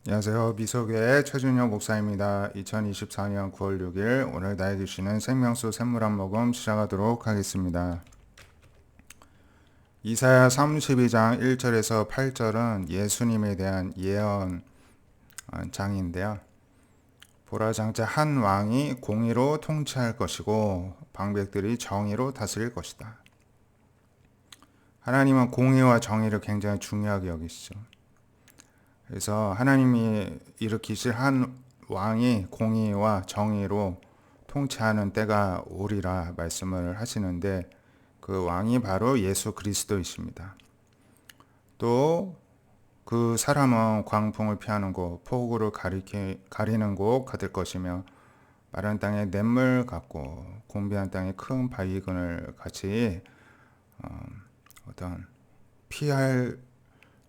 안녕하세요. 미소교회 최준혁 목사입니다. 2024년 9월 6일 오늘 나에 주시는 생명수 샘물 한 모금 시작하도록 하겠습니다. 이사야 32장 1절에서 8절은 예수님에 대한 예언 장인데요. 보라 장차 한 왕이 공의로 통치할 것이고 방백들이 정의로 다스릴 것이다. 하나님은 공의와 정의를 굉장히 중요하게 여기시죠. 그래서 하나님이 일으키실 한 왕이 공의와 정의로 통치하는 때가 오리라 말씀을 하시는데 그 왕이 바로 예수 그리스도이십니다. 또 그 사람은 광풍을 피하는 곳, 폭우를 가리는 곳 같을 것이며 마른 땅에 냇물 같고 공비한 땅에 큰 바위근을 같이 어떤 피할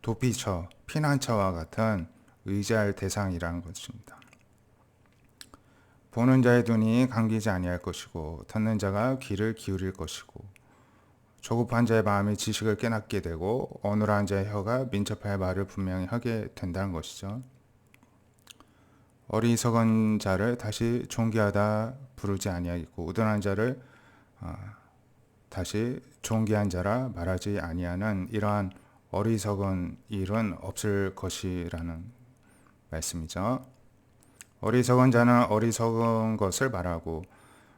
도피처, 피난처와 같은 의지할 대상이라는 것입니다. 보는 자의 눈이 감기지 아니할 것이고 듣는 자가 귀를 기울일 것이고 조급한 자의 마음이 지식을 깨닫게 되고 어눌한 자의 혀가 민첩할 말을 분명히 하게 된다는 것이죠. 어리석은 자를 다시 존귀하다 부르지 아니하겠고 우둔한 자를 다시 존귀한 자라 말하지 아니하는 이러한 어리석은 일은 없을 것이라는 말씀이죠. 어리석은 자는 어리석은 것을 말하고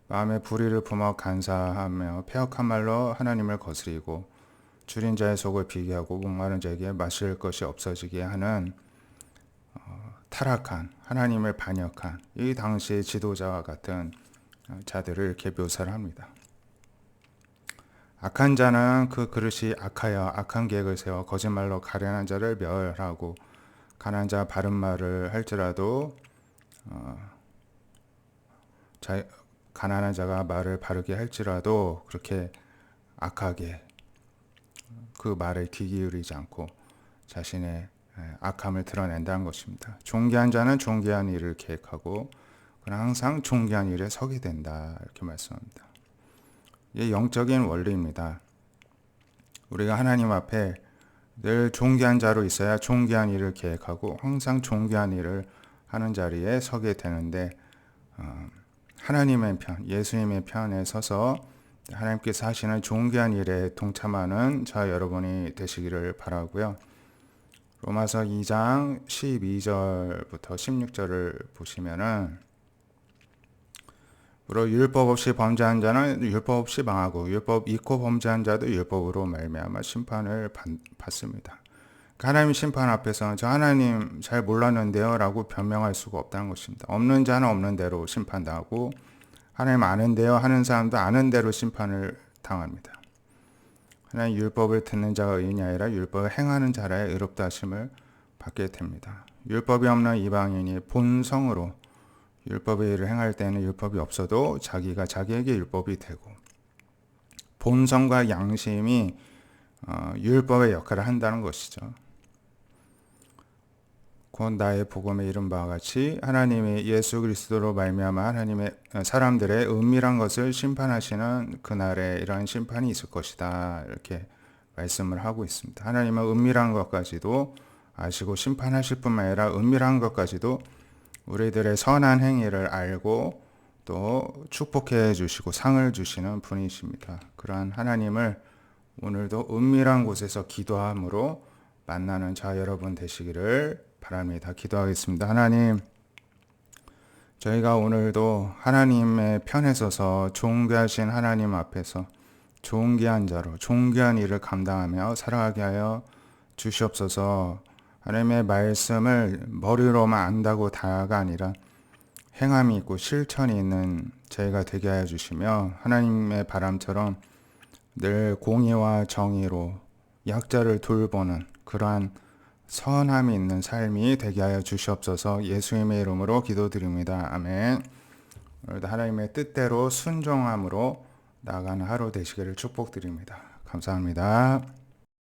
마음에 불의를 품어 간사하며 패역한 말로 하나님을 거스리고 줄인 자의 속을 비게하고 목마른 자에게 마실 것이 없어지게 하는 타락한 하나님을 반역한 이 당시의 지도자와 같은 자들을 이렇게 묘사를 합니다. 악한 자는 그 그릇이 악하여 악한 계획을 세워 거짓말로 가련한 자를 멸하고 가난한 자 바른 말을 할지라도 가난한 자가 말을 바르게 할지라도 그렇게 악하게 그 말을 귀 기울이지 않고 자신의 악함을 드러낸다는 것입니다. 존귀한 자는 존귀한 일을 계획하고 그는 항상 존귀한 일에 서게 된다 이렇게 말씀합니다. 이게 영적인 원리입니다. 우리가 하나님 앞에 늘 존귀한 자로 있어야 존귀한 일을 계획하고 항상 존귀한 일을 하는 자리에 서게 되는데 하나님의 편, 예수님의 편에 서서 하나님께서 하시는 존귀한 일에 동참하는 자 여러분이 되시기를 바라고요. 로마서 2장 12절부터 16절을 보시면은 그리고 율법 없이 범죄한 자는 율법 없이 망하고 율법 잊고 범죄한 자도 율법으로 말미암아 심판을 받습니다. 하나님 심판 앞에서 저 하나님 잘 몰랐는데요 라고 변명할 수가 없다는 것입니다. 없는 자는 없는 대로 심판당하고 하나님 아는데요 하는 사람도 아는 대로 심판을 당합니다. 하나님 율법을 듣는 자가 의인이 아니라 율법을 행하는 자라야 의롭다 하심을 받게 됩니다. 율법이 없는 이방인이 본성으로 율법의 일을 행할 때는 율법이 없어도 자기가 자기에게 율법이 되고 본성과 양심이 율법의 역할을 한다는 것이죠. 곧 나의 복음에 이른 바와 같이 하나님이 예수 그리스도로 말미암아 하나님의 사람들의 은밀한 것을 심판하시는 그날에 이러한 심판이 있을 것이다 이렇게 말씀을 하고 있습니다. 하나님은 은밀한 것까지도 아시고 심판하실 뿐만 아니라 은밀한 것까지도 우리들의 선한 행위를 알고 또 축복해 주시고 상을 주시는 분이십니다. 그러한 하나님을 오늘도 은밀한 곳에서 기도함으로 만나는 자 여러분 되시기를 바랍니다. 기도하겠습니다. 하나님, 저희가 오늘도 하나님의 편에 서서 존귀하신 하나님 앞에서 존귀한 자로 존귀한 일을 감당하며 살아가게 하여 주시옵소서. 하나님의 말씀을 머리로만 안다고 다가 아니라 행함이 있고 실천이 있는 저희가 되게 하여 주시며 하나님의 바람처럼 늘 공의와 정의로 약자를 돌보는 그러한 선함이 있는 삶이 되게 하여 주시옵소서. 예수님의 이름으로 기도드립니다. 아멘. 오늘도 하나님의 뜻대로 순종함으로 나아가는 하루 되시기를 축복드립니다. 감사합니다.